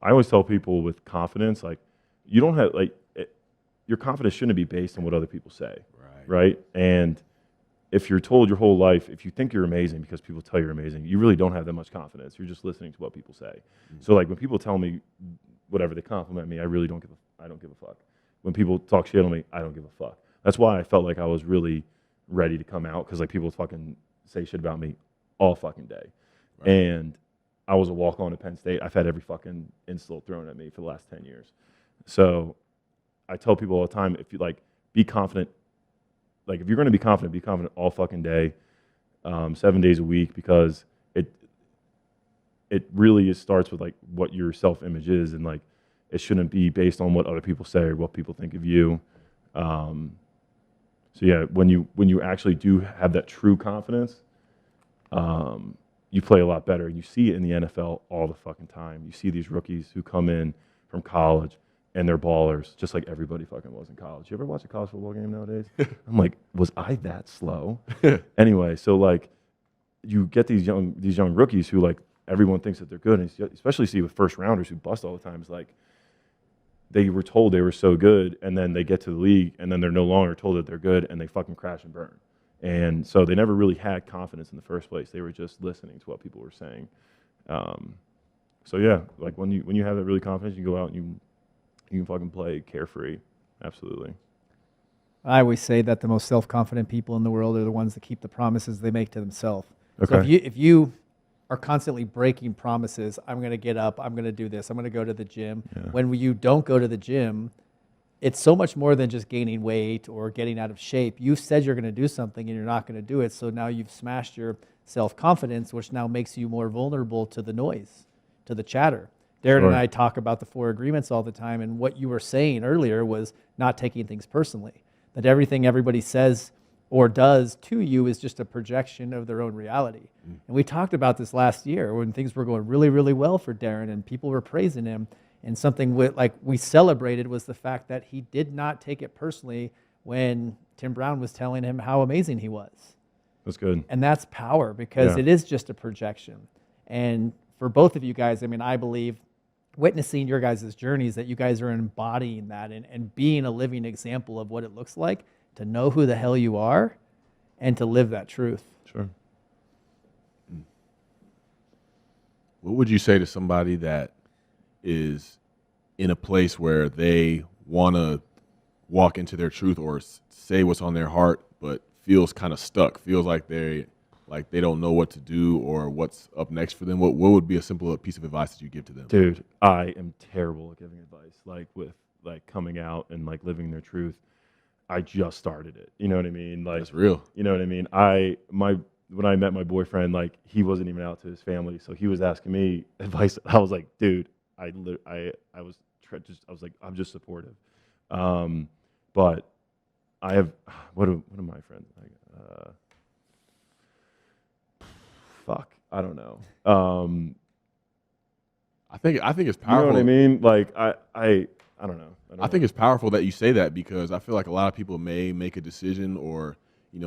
I always tell people with confidence, like, you don't have, like, your confidence shouldn't be based on what other people say, Right. right? And if you're told your whole life, if you think you're amazing because people tell you're amazing, you really don't have that much confidence. You're just listening to what people say. So like when people tell me whatever, they compliment me, I really don't I don't give a fuck. When people talk shit on me, I don't give a fuck. That's why I felt like I was really ready to come out, because like people fucking say shit about me all fucking day. Right. And I was a walk on at Penn State. I've had every fucking insult thrown at me for the last 10 years. So I tell people all the time, if you like, be confident. Like if you're going to be confident all fucking day, 7 days a week, because it really starts with like what your self image is, and like it shouldn't be based on what other people say or what people think of you. Um, so yeah, when you actually do have that true confidence, you play a lot better. You see it in the NFL all the fucking time. You see these rookies who come in from college and they're ballers, just like everybody fucking was in college. You ever watch a college football game nowadays? I'm like, was I that slow? Anyway, so like you get these young rookies who like everyone thinks that they're good, and especially see with first rounders who bust all the time. It's like they were told they were so good, and then they get to the league, and then they're no longer told that they're good, and they fucking crash and burn. And so they never really had confidence in the first place. They were just listening to what people were saying. Um, so yeah, like when you have that really confidence, you go out and you can fucking play carefree. Absolutely. I always say that the most self-confident people in the world are the ones that keep the promises they make to themselves. So Okay. if you are constantly breaking promises, I'm going to get up, I'm going to do this, I'm going to go to the gym. Yeah. When you don't go to the gym, it's so much more than just gaining weight or getting out of shape. You've said you're going to do something and you're not going to do it. So now you've smashed your self-confidence, which now makes you more vulnerable to the noise, to the chatter. Darren and Sure. I talk about the 4 agreements all the time, and what you were saying earlier was not taking things personally, that everything everybody says or does to you is just a projection of their own reality. And we talked about this last year when things were going really, really well for Darren and people were praising him. And something like we celebrated was the fact that he did not take it personally when Tim Brown was telling him how amazing he was. That's good. And that's power, because Yeah. it is just a projection. And for both of you guys, I mean, I believe witnessing your guys' journeys that you guys are embodying that and being a living example of what it looks like to know who the hell you are and to live that truth. Sure. What would you say to somebody that is in a place where they want to walk into their truth or say what's on their heart, but feels kind of stuck, feels like they don't know what to do or what's up next for them? What would be a simple piece of advice that you give to them? Dude, I am terrible at giving advice. Like with like coming out and like living their truth. I just started it. You know what I mean? Like, That's real. you know what I mean? When I met my boyfriend, like he wasn't even out to his family, so he was asking me advice. I was like, dude, I was I was like, I'm just supportive. But I have what are my friends like? Fuck, I don't know. I think it's You know powerful. what I mean? Like I don't know. I think it's powerful that you say that, because I feel like a lot of people may make a decision or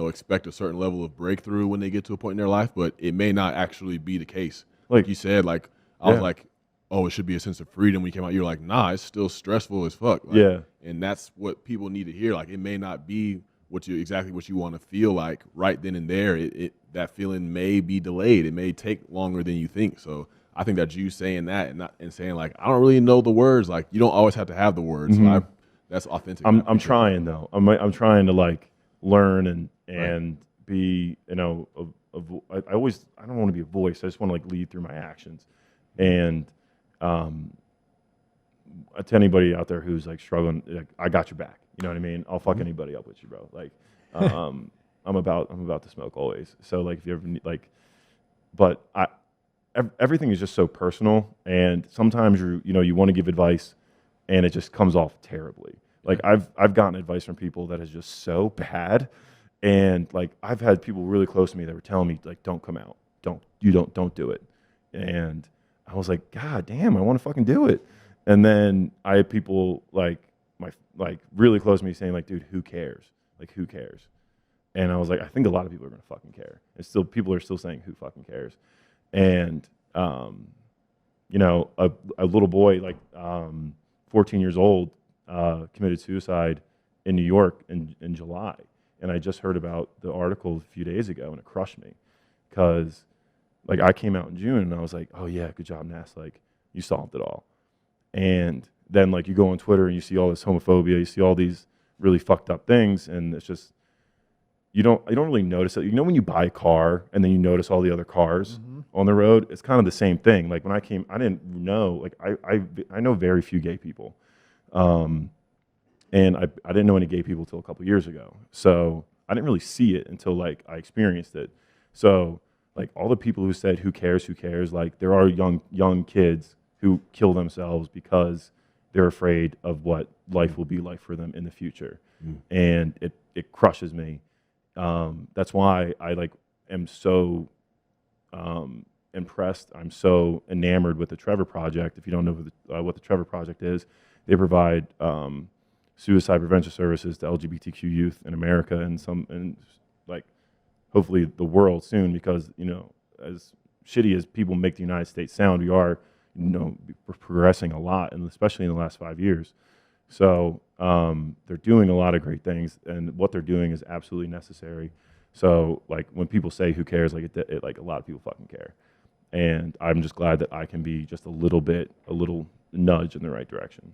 expect a certain level of breakthrough when they get to a point in their life, but it may not actually be the case. Like you said, like I was Yeah. like, oh, it should be a sense of freedom when you came out. You're like, nah, it's still stressful as fuck. Like, Yeah. and that's what people need to hear. Like it may not be exactly what you want to feel like right then and there. That feeling may be delayed. It may take longer than you think. So I think that you saying that and saying like, I don't really know the words. Like you don't always have to have the words. Mhm. So that's authentic. I'm trying though. I'm trying to like learn and be, I don't want to be a voice. I just want to like lead through my actions. And to anybody out there who's like struggling, like, I got your back. You know what I mean? I'll fuck anybody up with you, bro. Like I'm about to smoke always. So like if you ever need, like, but everything is just so personal, and sometimes you want to give advice and it just comes off terribly. Like I've gotten advice from people that is just so bad, and like I've had people really close to me that were telling me like, don't come out, don't do it, and I was like, God damn, I want to fucking do it. And then I had people like really close to me saying like, dude, who cares? Like who cares? And I was like, I think a lot of people are gonna fucking care. And still people are still saying who fucking cares. And you know, a little boy like 14 years old committed suicide in New York in July. And I just heard about the article a few days ago, and it crushed me because, like, I came out in June and I was like, oh yeah, good job, Ness. Like, you solved it all. And then, like, you go on Twitter and you see all this homophobia, you see all these really fucked up things, and it's just, you don't really notice it. You know, when you buy a car and then you notice all the other cars on the road, it's kind of the same thing. Like, when I came, I didn't know, like, I know very few gay people. And I didn't know any gay people till a couple years ago. So I didn't really see it until, like, I experienced it. So, like, all the people who said, who cares, like, there are young kids who kill themselves because they're afraid of what life will be like for them in the future. And it crushes me. That's why I, like, am so impressed. I'm so enamored with the Trevor Project. If you don't know what the Trevor Project is, they provide suicide prevention services to LGBTQ youth in America and like, hopefully the world soon, because, you know, as shitty as people make the United States sound, we are, you know, progressing a lot, and especially in the last 5 years. So they're doing a lot of great things, and what they're doing is absolutely necessary. So, like, when people say who cares, like, like, a lot of people fucking care. And I'm just glad that I can be just a little nudge in the right direction.